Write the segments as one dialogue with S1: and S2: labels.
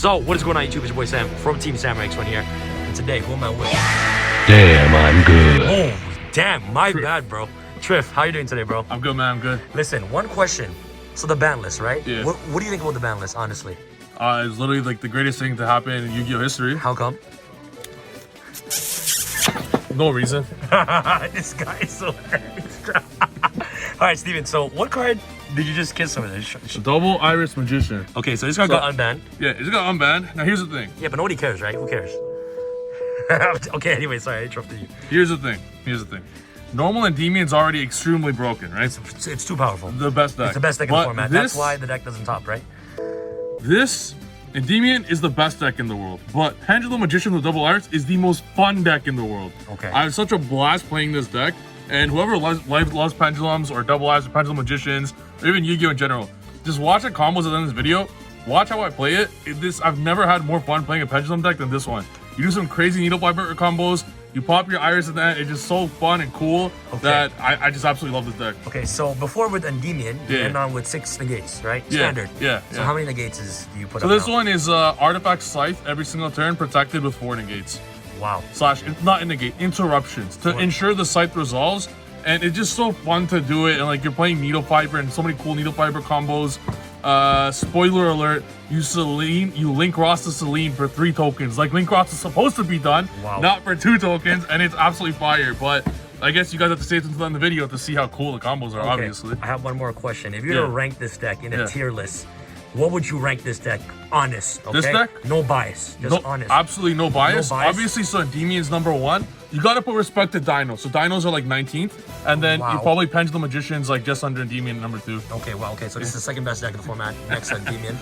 S1: So, what is going on YouTube? It's your boy Sam from Team Samurai X1 here. And today, who am I with?
S2: Damn, I'm good.
S1: Oh, damn, my bad, bro. Triff, how you doing today, bro?
S3: I'm good, man, I'm good.
S1: Listen, one question. So the ban list, right?
S3: Yeah.
S1: What do you think about the ban list, honestly?
S3: It's literally like the greatest thing to happen in Yu-Gi-Oh history.
S1: How come?
S3: No reason.
S1: This guy is so Alright, Steven, so what card did you just kiss over there?
S3: Double Iris Magician.
S1: Okay, so this card got unbanned.
S3: Yeah, it's got unbanned. Now here's the thing.
S1: Yeah, but nobody cares, right? Who cares? Okay, anyway, sorry, I interrupted you.
S3: Here's the thing. Normal Endemion's already extremely broken, right?
S1: It's too powerful.
S3: The best deck.
S1: It's the best deck in the format. That's why the deck doesn't top, right?
S3: This Endymion is the best deck in the world, but Pendulum Magician with Double Iris is the most fun deck in the world.
S1: Okay.
S3: I have such a blast playing this deck, and whoever loves Pendulums or Double Iris or Pendulum Magicians, or even Yu-Gi-Oh in general, just watch the combos in this video. Watch how I play it. I've never had more fun playing a Pendulum deck than this one. You do some crazy needle fiber combos. You pop your Iris in that. It's just so fun and cool that I just absolutely love this deck.
S1: Okay, so before with Endymion, you end on with 6 negates, right? Standard.
S3: Yeah.
S1: So how many negates do you put up
S3: So this
S1: now?
S3: one is Artifact Scythe every single turn, protected with 4 negates.
S1: Wow.
S3: / not in negate, interruptions to ensure the Scythe resolves. And it's just so fun to do it. And like you're playing needle fiber and so many cool needle fiber combos. Spoiler alert, you link Ross to Celine for 3 tokens. Like Link Ross is supposed to be done, not for 2 tokens, and it's absolutely fire. But I guess you guys have to stay tuned in the video to see how cool the combos are, obviously.
S1: I have one more question. If you were to rank this deck in a tier list, what would you rank this deck? Honest, okay?
S3: This deck?
S1: No bias, just honest.
S3: Absolutely no bias.
S1: No bias?
S3: Obviously, so Endemion's #1. You gotta put respect to Dinos. So Dinos are like 19th, and then you probably Pendulum Magician's like just under Endymion #2.
S1: Okay, well, okay, so this is the second best deck in the format, next to Endymion.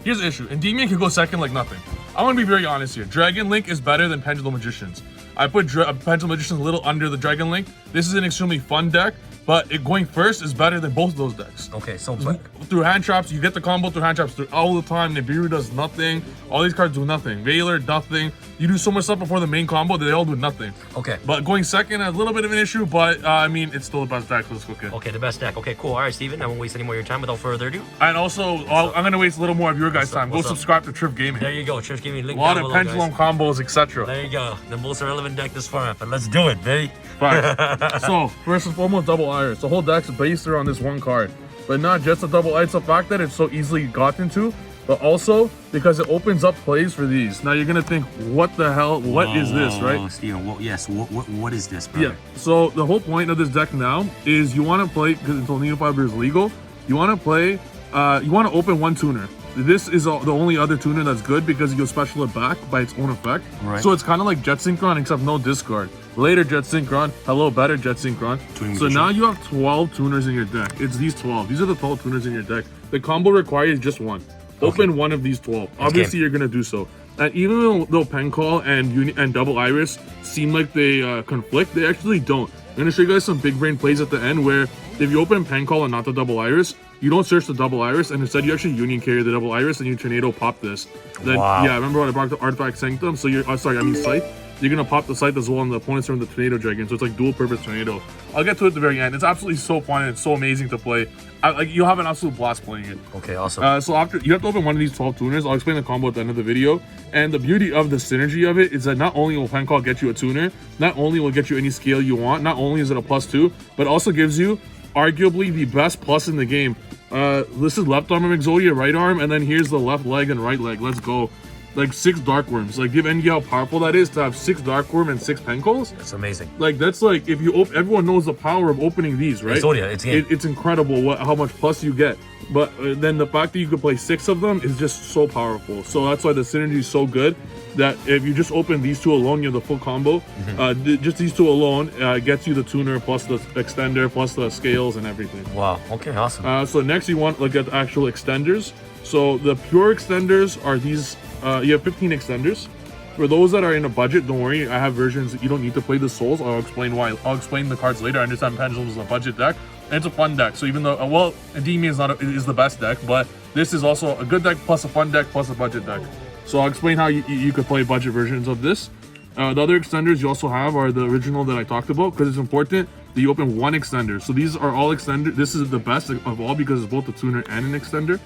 S3: Here's the issue. Endymion could go second like nothing. I'm gonna be very honest here. Dragon Link is better than Pendulum Magicians. I put Pendulum Magicians a little under the Dragon Link. This is an extremely fun deck, but going first is better than both of those decks.
S1: Okay, so
S3: through hand traps, you get the combo through hand traps all the time. Nibiru does nothing. All these cards do nothing. Veiler, nothing. You do so much stuff before the main combo that they all do nothing.
S1: Okay.
S3: But going second, a little bit of an issue, but I mean, it's still the best deck, so it's okay.
S1: Okay, the best deck. Okay, cool. All right, Steven, I won't waste any more of your time. Without further ado.
S3: And also, I'm going to waste a little more of your guys' time. Go subscribe to Triff Gaming.
S1: There you go. Triff Gaming. Link
S3: a lot
S1: down
S3: of
S1: below,
S3: Pendulum
S1: guys.
S3: combos, etc.
S1: There you go. The most relevant deck this format, but let's do it, baby.
S3: Right. So, first and foremost, Double Iris. The whole deck's based around this one card. But not just the Double Iris, the fact that it's so easily gotten to, but also because it opens up plays for these. Now you're gonna think, what the hell? What is this, right?
S1: Oh, Steven, what is this, brother?
S3: Yeah. So the whole point of this deck now is you want to play, because until needle fiber is legal, you want to play. You want to open 1 tuner. This is the only other tuner that's good because you go special it back by its own effect.
S1: Right.
S3: So it's kind of like Jet Synchron except no discard. Later Jet Synchron, hello, better Jet Synchron. So now you have 12 tuners in your deck. It's these 12. These are the 12 tuners in your deck. The combo requires just 1. Open 1 of these 12. Obviously, you're gonna do so. And even though Pen Call and Double Iris seem like they conflict, they actually don't. I'm gonna show you guys some big brain plays at the end where if you open Pen Call and not the Double Iris, you don't search the Double Iris, and instead you actually Union carry the Double Iris and you Tornado pop this. Then yeah, remember when I brought the Artifact Sanctum? So you're Scythe. You're gonna pop the Scythe as well, and the opponent's from the Tornado Dragon, so it's like dual purpose Tornado. I'll get to it at the very end. It's absolutely so fun and it's so amazing to play. You'll have an absolute blast playing it.
S1: Okay, awesome.
S3: So after you have to open 1 of these 12 tuners. I'll explain the combo at the end of the video. And the beauty of the synergy of it is that not only will Pen Call get you a tuner, not only will it get you any scale you want, not only is it a +2, but also gives you arguably the best plus in the game. This is left arm of Exodia, right arm, and then here's the left leg and right leg. Let's go. Like 6 Dark Worms. Like give NG how powerful that is to have 6 Dark Worm and 6 Pen Calls.
S1: That's amazing.
S3: Like that's like if you everyone knows the power of opening these, right?
S1: Exodia,
S3: it's incredible how much plus you get. But then the fact that you could play 6 of them is just so powerful. So that's why the synergy is so good. That if you just open these 2 alone, you have the full combo. Just these 2 alone gets you the tuner plus the extender plus the scales and everything.
S1: Wow. Okay. Awesome.
S3: So next you want to look at the actual extenders. So the pure extenders are these. You have 15 extenders. For those that are in a budget, don't worry. I have versions that you don't need to play the souls. I'll explain why. I'll explain the cards later. I understand Pendulum is a budget deck, and it's a fun deck. So even though, Endymion is the best deck, but this is also a good deck plus a fun deck plus a budget deck. So I'll explain how you could play budget versions of this. The other extenders you also have are the original that I talked about, because it's important that you open 1 extender. So these are all extenders. This is the best of all because it's both a tuner and an extender.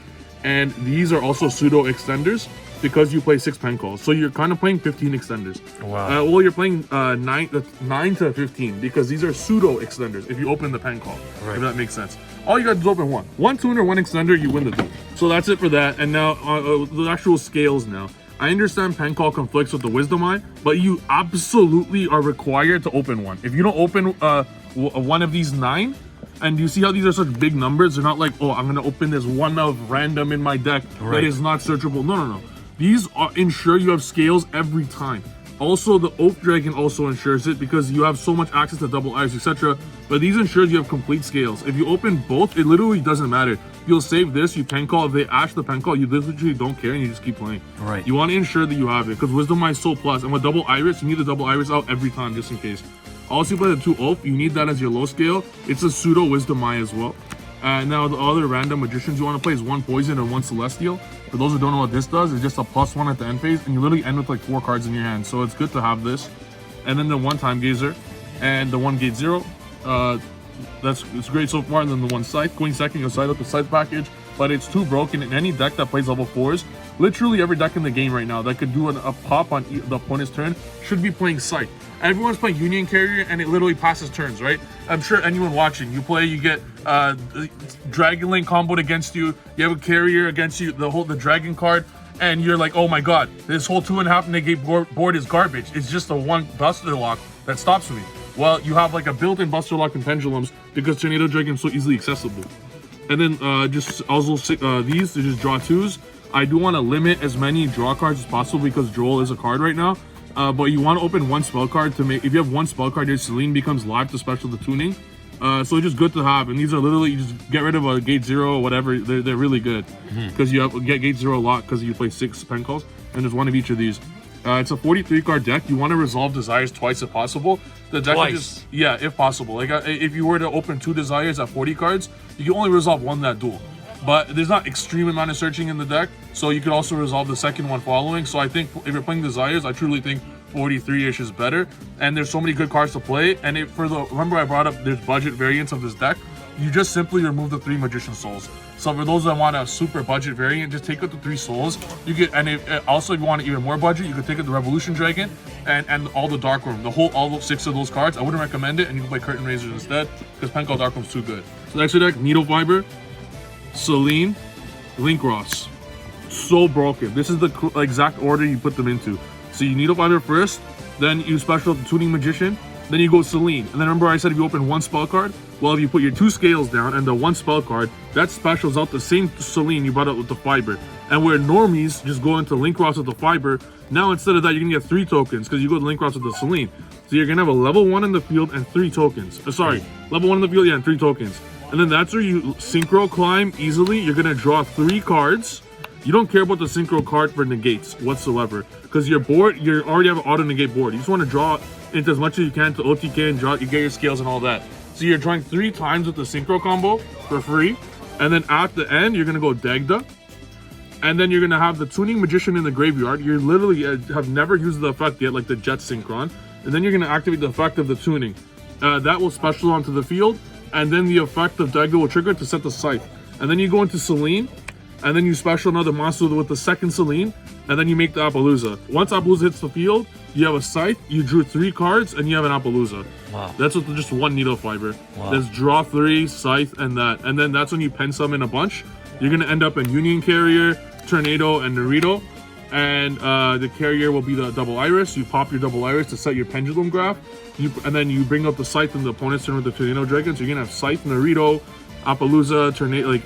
S3: and these are also pseudo extenders because you play 6 pen calls. So you're kind of playing 15 extenders.
S1: Wow.
S3: Well, you're playing 9 to 15 because these are pseudo extenders if you open the pen call,
S1: Right.
S3: if that makes sense. All you got to do is open one tuner, one extender, you win the duel. So that's it for that. And now the actual scales now. I understand pen call conflicts with the wisdom eye, but you absolutely are required to open one. If you don't open one of these 9, and you see how these are such big numbers, they're not like, oh, I'm gonna open this one of random in my deck
S1: Right.
S3: that is not searchable. No. These ensure you have scales every time. Also, the Oath Dragon also ensures it because you have so much access to double eyes, etc. But these ensures you have complete scales. If you open both, it literally doesn't matter. You'll save this, you pen call. If they ash the pen call, you literally don't care and you just keep playing.
S1: Right.
S3: You want to ensure that you have it because Wisdom Eye is so plus. And with double iris, you need the double iris out every time just in case. Also, you play the 2 Oath, you need that as your low scale. It's a pseudo Wisdom Eye as well. Now, the other random magicians you want to play is 1 Poison and 1 Celestial. For those who don't know what this does, it's just a +1 at the end phase, and you literally end with like 4 cards in your hand. So it's good to have this. And then the 1 Time Gazer and the 1 Gate Zero. It's great so far. And then the 1 Scythe. Going second, you'll side up the Scythe package, but it's too broken in any deck that plays level 4s. Literally every deck in the game right now that could do a pop on the opponent's turn should be playing Scythe. Everyone's playing Union Carrier and it literally passes turns, right? I'm sure anyone watching, you get Dragon Link comboed against you, you have a Carrier against you, the Dragon card, and you're like, oh my god, this whole 2.5 negate board is garbage. It's just a 1 Buster Lock that stops me. Well, you have like a built-in Buster Lock and Pendulums because Tornado Dragon is so easily accessible. And then just also these to just draw 2s. I do want to limit as many draw cards as possible because Joel is a card right now. But you want to open 1 spell card to make. If you have 1 spell card, your Celine becomes live to special the tuning. So it's just good to have. And these are literally, you just get rid of a Gate 0 or whatever. They're really good because you get Gate 0 a lot because you play 6 pen calls and there's 1 of each of these. It's a 43 card deck. You want to resolve desires twice if possible. The deck
S1: Twice?
S3: is just, yeah, if possible. Like if you were to open 2 desires at 40 cards, you can only resolve 1 that duel. But there's not extreme amount of searching in the deck, so you could also resolve the second one following. So I think if you're playing desires, I truly think 43-ish is better. And there's so many good cards to play. And remember I brought up there's budget variants of this deck. You just simply remove the 3 Magician Souls. So for those that want a super budget variant, just take out the 3 souls. You get, and also if you want even more budget, you could take out the Revolution Dragon and all the Dark Room, all 6 of those cards. I wouldn't recommend it, and you can play Curtain Raisers instead because Pen Call Dark Room's too good. So next deck, Needle Fiber, Celine, Link Ross. So broken. This is the exact order you put them into. So you Needle Fiber first, then you special the Tuning Magician, then you go Celine. And then remember I said if you open 1 spell card, well, if you put your 2 scales down and the 1 spell card, that specials out the same Celine you brought out with the Fiber. And where normies just go into Link Ross with the Fiber, now instead of that, you're gonna get 3 tokens because you go to Link Ross with the Celine. So you're gonna have a level 1 in the field and 3 tokens. Level 1 in the field, yeah, and 3 tokens. And then that's where you Synchro Climb easily. You're gonna draw 3 cards. You don't care about the Synchro card for negates whatsoever because your board, you already have an auto negate board. You just want to draw into as much as you can to OTK and draw. You get your scales and all that. So you're drawing 3 times with the Synchro combo for free, and then at the end you're gonna go Dagda, and then you're gonna have the Tuning Magician in the graveyard. You literally have never used the effect yet, like the Jet Synchron, and then you're gonna activate the effect of the Tuning. That will special onto the field, and then the effect of Dagda will trigger to set the Scythe. And then you go into Celine, and then you special another monster with the second Celine, and then you make the Appaloosa. Once Appaloosa hits the field, you have a Scythe, you drew 3 cards, and you have an Appaloosa.
S1: Wow.
S3: That's with just 1 Needle Fiber.
S1: Wow.
S3: There's draw 3, Scythe, and that. And then that's when you pen summon a bunch. You're gonna end up in Union Carrier, Tornado, and Naruto. And the Carrier will be the Double Iris. You pop your Double Iris to set your Pendulum Graph. And then you bring up the Scythe in the opponent's turn with the Tornado Dragon. So you're gonna have Scythe, Naruto, Appaloosa, Tornado,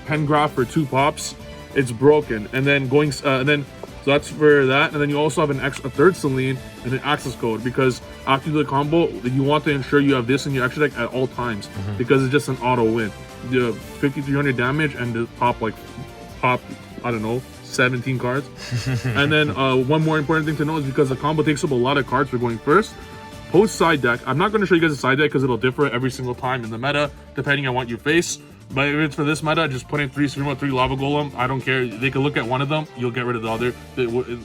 S3: Pen Graph for 2 pops. It's broken. And then so that's for that. And then you also have a third Celine and an access code because after the combo, you want to ensure you have this in your extra deck at all times because it's just an auto win. You have 5,300 damage and the pop, I don't know, 17 cards. And then one more important thing to know is because the combo takes up a lot of cards for going first. Post side deck. I'm not going to show you guys a side deck because it'll differ every single time in the meta depending on what you face. But if it's for this meta, just put in 3 Supremo, 3 Lava Golem. I don't care. They can look at one of them. You'll get rid of the other.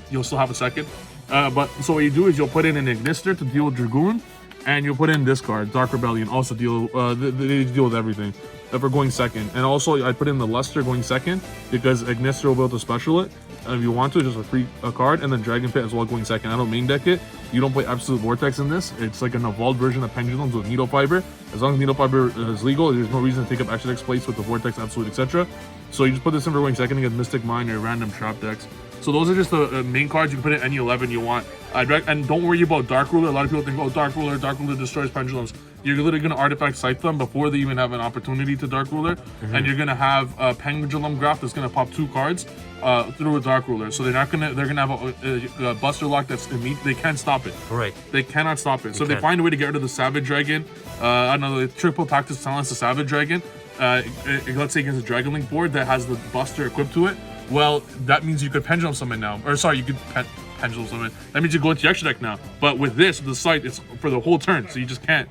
S3: You'll still have a second. So what you do is you'll put in an Ignister to deal with Dragoon, and you'll put in this card, Dark Rebellion, also they deal with everything. for going second. And also, I put in the Luster going second because Ignister will be able to special it. And if you want to, just a free card, and then Dragon Pit as well going second. I don't main deck it. You don't play Absolute Vortex in this. It's like an evolved version of Pendulums with Needle Fiber. As long as Needle Fiber is legal, there's no reason to take up extra deck space with the Vortex, Absolute, etc. So you just put this in for going second against Mystic Mine or random trap decks. So those are just the main cards. You can put in any 11 you want. And don't worry about Dark Ruler. A lot of people think, oh, Dark Ruler destroys Pendulums. You're literally going to Artifact Scythe them before they even have an opportunity to Dark Ruler. And you're going to have a Pendulum Graph that's going to pop 2 cards through a Dark Ruler. So they're going to have a Buster Lock that's immediate. They can't stop it.
S1: Right.
S3: They cannot stop it. So they find a way to get rid of the Savage Dragon. I don't know, the triple Tactics Silence the Savage Dragon. Let's say against a Dragon Link board that has the Buster equipped to it. Well, that means you could Pendulum Summon now. Or sorry, you could Pendulum Summon. That means you go into your extra deck now. But with this, with the Scythe, it's for the whole turn. So you just can't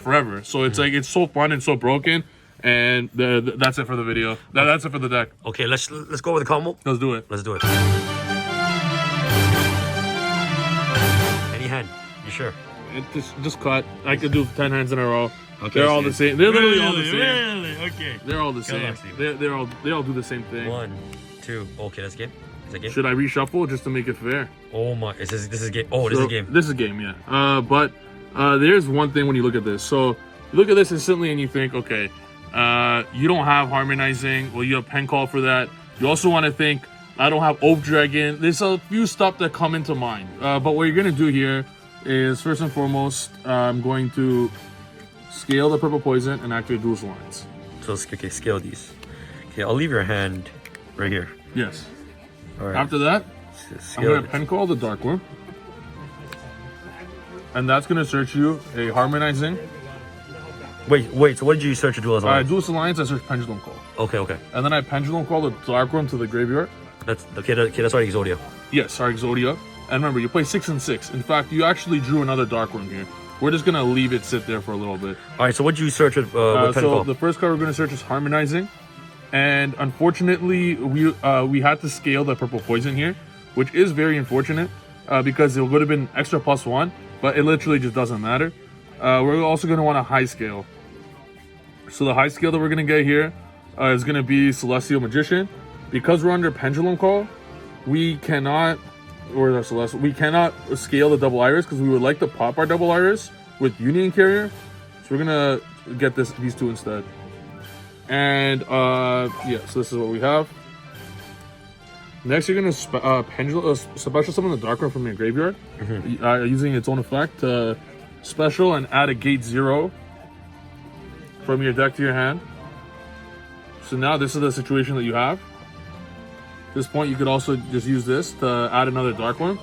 S3: forever. So it's like, it's so fun and so broken. And that's it for the video. That's it for the deck.
S1: Okay, let's go with the combo.
S3: Let's do it.
S1: Let's do it. Any hand? You sure?
S3: It just cut. I could do 10 hands in a row.
S1: Okay,
S3: they're all the same. They're literally all the same.
S1: Really? Okay.
S3: They're all the same. They all do the same thing.
S1: 1, 2. Okay, that's game. Is that game?
S3: Should I reshuffle just to make it fair?
S1: Oh my! This is game. Oh, this is game.
S3: This is game, yeah. But there's one thing when you look at this. So you look at this instantly and you think, okay, you don't have Harmonizing. Well, you have Pen Call for that. You also want to think, I don't have Oath Dragon. There's a few stuff that come into mind. But what you're gonna do here is first and foremost, I'm going to scale the Purple Poison and activate Dual Lines.
S1: So okay, scale these. Okay, I'll leave your hand right here.
S3: Yes.
S1: All right.
S3: After that, I'm gonna Pen Call the Dark Worm, and that's gonna search you a Harmonizing.
S1: Wait. So what did you search a Dual Alliance?
S3: Dual Alliance. I search Pendulum Call.
S1: Okay.
S3: And then I Pendulum Call the Dark Worm to the graveyard.
S1: That's okay. That's already Exodia.
S3: Yes, our Exodia. And remember, you play 6 and 6. In fact, you actually drew another Dark Worm here. We're just gonna leave it sit there for a little bit.
S1: All right. So what did you search with Pen
S3: so
S1: Call?
S3: the first card we're gonna search is Harmonizing, and unfortunately, we had to scale the Purple Poison here, which is very unfortunate because it would have been extra +1, but it literally just doesn't matter. We're also gonna want a high scale. So the high scale that we're gonna get here is gonna be Celestial Magician. Because we're under Pendulum Call, we cannot. We cannot scale the double iris because we would like to pop our double iris with Union Carrier. So we're gonna get these 2 instead. And yeah, so this is what we have. Next, you're gonna special summon the Dark Worm from your graveyard, using its own effect to special and add a gate 0 from your deck to your hand. So now this is the situation that you have. At this point, you could also just use this to add another Dark Worm.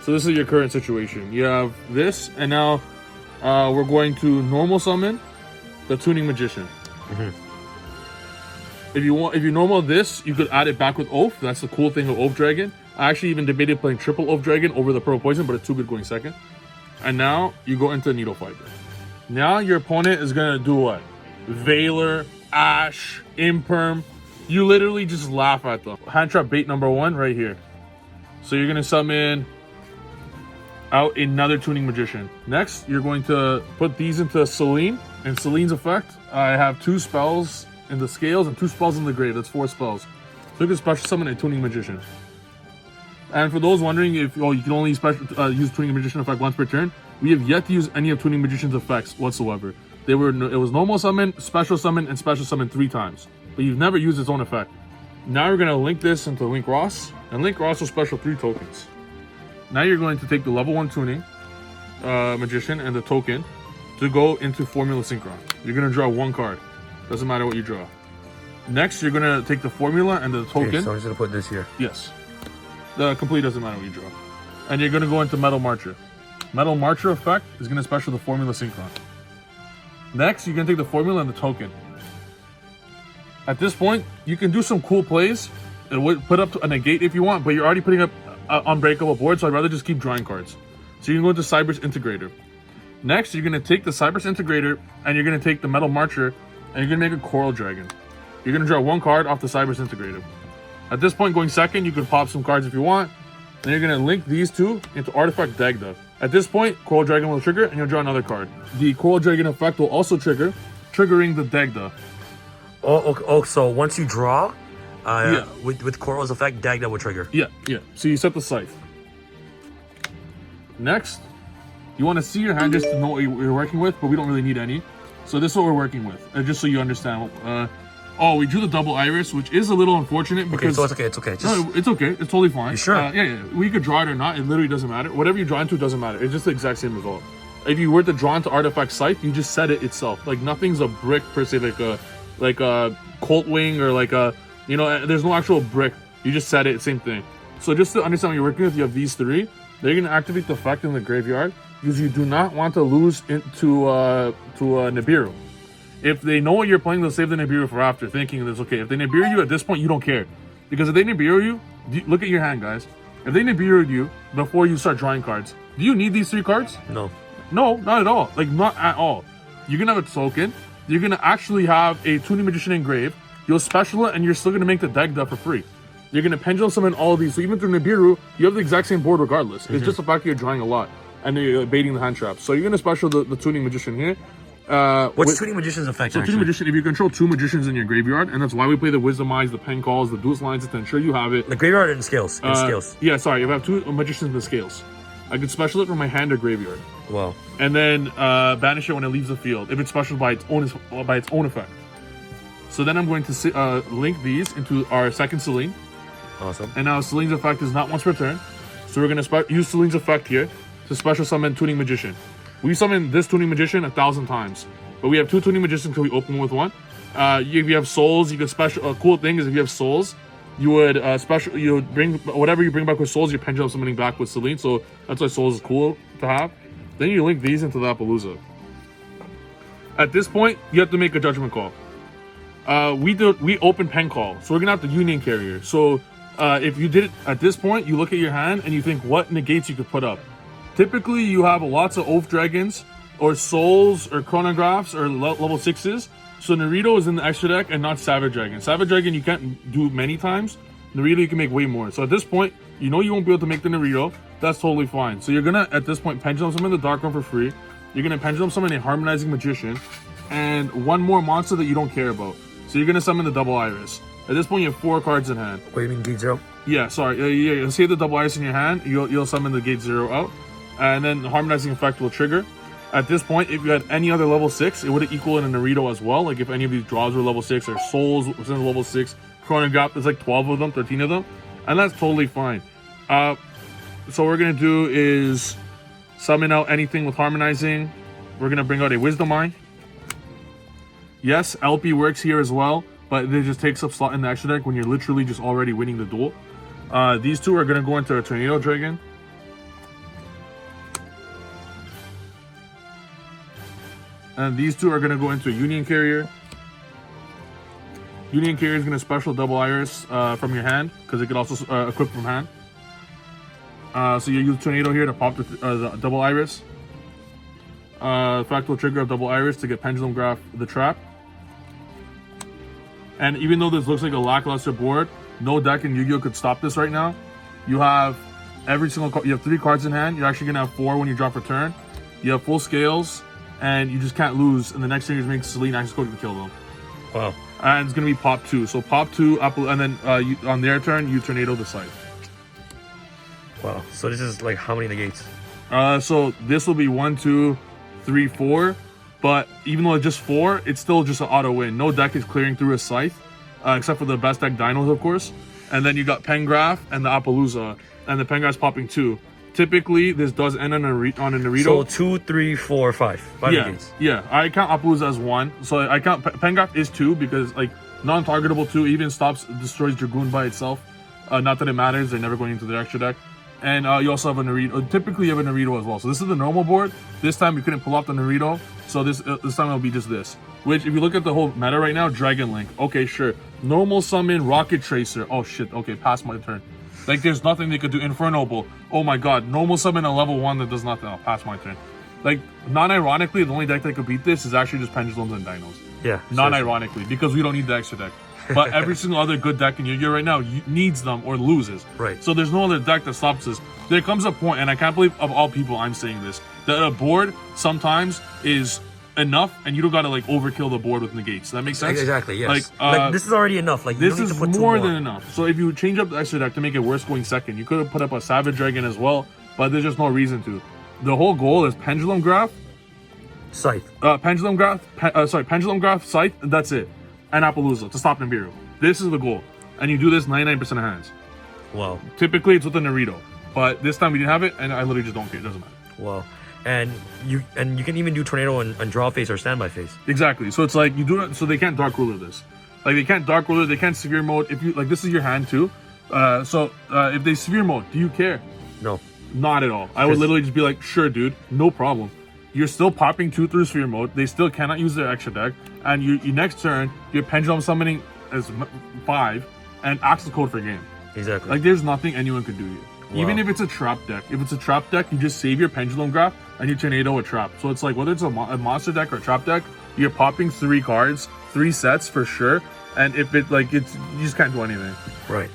S3: So this is your current situation. You have this, and now we're going to normal summon the Tuning Magician. If you normal this, you could add it back with Oath. That's the cool thing of Oath Dragon. I actually even debated playing triple Oath Dragon over the Purple Poison, but it's too good going second. And now you go into Needle Fiber. Now your opponent is gonna do what? Veiler, Ash, Imperm. You literally just laugh at them. Hand trap bait number 1 right here. So you're gonna summon out another Tuning Magician. Next, you're going to put these into Celine. And Celine's effect, I have 2 spells in the scales and 2 spells in the grave. That's 4 spells. So you can special summon a Tuning Magician. And for those wondering if you can only use Tuning Magician effect once per turn, we have yet to use any of Tuning Magician's effects whatsoever. It was normal summon, special summon, and special summon 3 times. But you've never used its own effect. Now we're going to link this into Link Ross, and Link Ross will special 3 tokens. Now you're going to take the level 1 Tuning Magician and the token to go into Formula Synchron. You're going to draw 1 card. Doesn't matter what you draw. Next, you're going to take the formula and the token.
S1: Okay, so I'm just going to put this here.
S3: Yes. The complete doesn't matter what you draw. And you're going to go into Metal Marcher. Metal Marcher effect is going to special the Formula Synchron. Next, you're going to take the formula and the token. At this point, you can do some cool plays and put up a negate if you want, but you're already putting up an unbreakable board, so I'd rather just keep drawing cards. So you can go into Cyber's Integrator. Next, you're going to take the Cyber's Integrator and you're going to take the Metal Marcher and you're going to make a Coral Dragon. You're going to draw 1 card off the Cyber's Integrator. At this point, going second, you can pop some cards if you want. Then you're going to link these 2 into Artifact Dagda. At this point, Coral Dragon will trigger, and you'll draw another card. The Coral Dragon effect will also trigger, triggering the Dagda.
S1: So once you draw,
S3: Yeah.
S1: with Coral's effect, Dagda will trigger.
S3: Yeah. So you set the Scythe. Next, you want to see your hand just to know what you're working with, but we don't really need any. So this is what we're working with, just so you understand. We drew the double iris, which is a little unfortunate because...
S1: Okay, so it's okay.
S3: No, it's okay. It's totally fine.
S1: You sure?
S3: Yeah. We could draw it or not. It literally doesn't matter. Whatever you draw into, it doesn't matter. It's just the exact same result. If you were to draw into Artifact Scythe, you just set it itself. Like, nothing's a brick per se, like a Colt Wing or like a... there's no actual brick. You just set it, same thing. So just to understand what you're working with, you have these three. They're going to activate the effect in the graveyard because you do not want to lose into Nibiru. If they know what you're playing, they'll save the Nibiru for after, thinking that's okay. If they Nibiru you at this point, you don't care. Because if they Nibiru you, look at your hand, guys. If they Nibiru you before you start drawing cards, do you need these three cards?
S1: No.
S3: No, not at all. Like, not at all. You're going to have a token. You're going to actually have a Tuning Magician engraved. You'll special it, and you're still going to make the Dagda for free. You're going to Pendulum summon all of these. So even through Nibiru, you have the exact same board regardless. It's just the fact that you're drawing a lot. And you're baiting the hand traps. So you're going to special the Tuning Magician here.
S1: What's Tuning Magician's effect?
S3: So Tuning Magician, if you control two magicians in your graveyard, and that's why we play the Wisdom Eyes, the Pen Calls, the Duelist Lines, to ensure you have it.
S1: The graveyard and scales.
S3: Yeah, sorry. If I have two magicians in the scales, I can special it from my hand or graveyard.
S1: Wow.
S3: And then banish it when it leaves the field if it's special by its own effect. So then I'm going to link these into our second Celine.
S1: Awesome.
S3: And now Celine's effect is not once per turn, so we're going to use Celine's effect here to special summon Tuning Magician. We summon this Tuning Magician 1,000 times, but we have two Tuning Magicians because we open with one. If you have souls, you can special. A cool thing is if you have souls, you would you would bring whatever you bring back with souls, you're Pendulum summoning back with Celine. So that's why souls is cool to have. Then you link these into the Appaloosa. At this point, you have to make a judgment call. We open Pen Call, so we're gonna have the Union Carrier. So if you did it at this point, you look at your hand and you think what negates you could put up. Typically, you have lots of Oath Dragons, or Souls, or Chronographs, or level 6s. So Naruto is in the extra deck and not Savage Dragon. Savage Dragon you can't do many times. Naruto you can make way more. So at this point, you know you won't be able to make the Naruto. That's totally fine. So you're gonna, at this point, Pendulum summon the Dark One for free. You're gonna Pendulum summon a Harmonizing Magician, and one more monster that you don't care about. So you're gonna summon the Double Iris. At this point, you have 4 cards in hand.
S1: What do you mean, Gate 0?
S3: Yeah, sorry. Yeah, save the Double Iris in your hand. You'll summon the Gate 0 out. And then the Harmonizing Effect will trigger. At this point, if you had any other level 6, it would equal in a Naruto as well. Like if any of these draws were level 6, or Souls was in level 6, Chronograph, there's like 12 of them, 13 of them. And that's totally fine. So what we're going to do is summon out anything with Harmonizing. We're going to bring out a Wisdom Eye. Yes, LP works here as well, but it just takes up slot in the extra deck when you're literally just already winning the duel. These two are going to go into a Tornado Dragon. And these two are going to go into a Union Carrier. Union Carrier is going to special Double Iris from your hand, because it could also equip from hand. So you use Tornado here to pop the Double Iris. Fractal trigger of Double Iris to get Pendulum Graph the trap. And even though this looks like a lackluster board, no deck in Yu-Gi-Oh! Could stop this right now. You have every single card. You have 3 cards in hand. You're actually going to have 4 when you drop a turn. You have full scales, and you just can't lose. And the next thing is make Celine Access Code and kill them.
S1: Wow.
S3: And it's going to be pop 2. So pop 2, and then on their turn, you Tornado the Scythe.
S1: Wow. So this is like how many negates?
S3: So this will be 1, 2, 3, 4. But even though it's just 4, it's still just an auto win. No deck is clearing through a Scythe, except for the best deck Dinos, of course. And then you got Pengraph and the Appaloosa, and the Pengraph's popping 2. Typically, this does end on a Naruto.
S1: So 2, 3, 4, 5. 5 negates.
S3: Yeah. I count Appaloosa as 1. So I count Pengraph is 2 because like non-targetable 2 even destroys Dragoon by itself. Not that it matters. They're never going into their extra deck. And you also have a Naruto. Typically, you have a Naruto as well. So this is the normal board. This time, you couldn't pull off the Naruto. So this time, it'll be just this. Which, if you look at the whole meta right now, Dragon Link. Okay, sure. Normal summon, Rocket Tracer. Oh, shit. Okay, pass my turn. Like, there's nothing they could do. Infernoble. Oh, my God. Normal summon a level 1 that does nothing. I'll pass my turn. Like, non-ironically, the only deck that could beat this is actually just Pendulums and Dinos.
S1: Yeah.
S3: Non-ironically, because we don't need the extra deck. but every single other good deck in your year right now needs them or loses.
S1: Right.
S3: So there's no other deck that stops this. There comes a point, and I can't believe of all people I'm saying this, that a board sometimes is enough, and you don't gotta like overkill the board with negates. Does that make sense?
S1: Exactly. Yes.
S3: Like,
S1: this is already enough. Like you
S3: this
S1: don't need
S3: is
S1: to put
S3: more
S1: two
S3: than enough. So if you change up the extra deck to make it worse going second, you could have put up a Savage Dragon as well, but there's just no reason to. The whole goal is Pendulum Graph,
S1: Scythe.
S3: Pendulum Graph, Scythe, and that's it. And Appaloosa to stop Nibiru. This is the goal. And you do this 99% of hands.
S1: Wow.
S3: Typically it's with a Naruto. But this time we didn't have it, and I literally just don't care. It doesn't matter.
S1: Wow. And you can even do tornado on draw phase or standby phase.
S3: Exactly. So it's like you do it so they can't Dark Ruler this. Like they can't Dark Ruler, they can't Severe Mode. If you like this is your hand too. If they Severe Mode, do you care?
S1: No.
S3: Not at all. I would literally just be like, sure, dude, no problem. You're still popping 2 through Sphere Mode. They still cannot use their extra deck. And you next turn, you're Pendulum summoning as 5 and Axle Code for game.
S1: Exactly.
S3: Like, there's nothing anyone could do here.
S1: Wow.
S3: Even if it's a trap deck. If it's a trap deck, you just save your Pendulum Graph and you Tornado a trap. So it's like, whether it's a monster deck or a trap deck, you're popping 3 cards, 3 sets for sure. And if it, like, you just can't do anything.
S1: Right.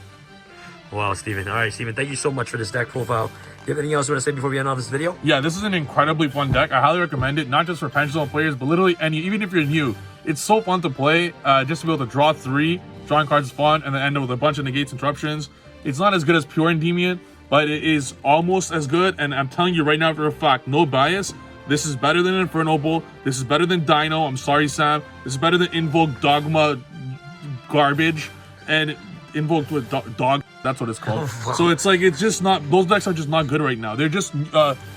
S1: Wow, Steven. All right, Steven, thank you so much for this deck profile. Do you have anything else you want to say before we end off this video?
S3: Yeah, this is an incredibly fun deck. I highly recommend it, not just for Pendulum players, but literally any, even if you're new. It's so fun to play, just to be able to draw 3, drawing cards is fun, and then end up with a bunch of negates interruptions. It's not as good as Pure Endymion, but it is almost as good, and I'm telling you right now for a fact, no bias, this is better than Inferno Bowl, this is better than Dino, I'm sorry Sam, this is better than Invoke Dogma garbage, and Invoked with dog, that's what it's called.
S1: Oh, wow.
S3: So it's like, it's just not, those decks are just not good right now. They're just,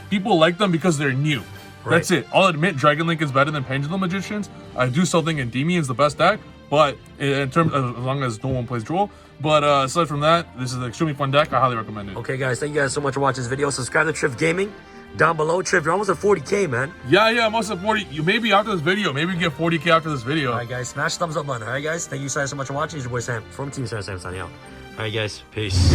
S3: people like them because they're new.
S1: Right.
S3: That's it. I'll admit Dragon Link is better than Pendulum Magicians. I do still think Endymion is the best deck, but in terms, as long as no one plays Droll. But aside from that, this is an extremely fun deck. I highly recommend it.
S1: Okay, guys, thank you guys so much for watching this video. Subscribe to Triff Gaming down below. Triff, you're almost at 40K, man.
S3: Yeah, I'm almost at 40. You maybe after this video, maybe we get 40K after this video.
S1: All right, guys, smash the thumbs up button. All right, guys, thank you guys so much for watching. It's your boy Sam from Team Sam signing out. All right, guys, peace.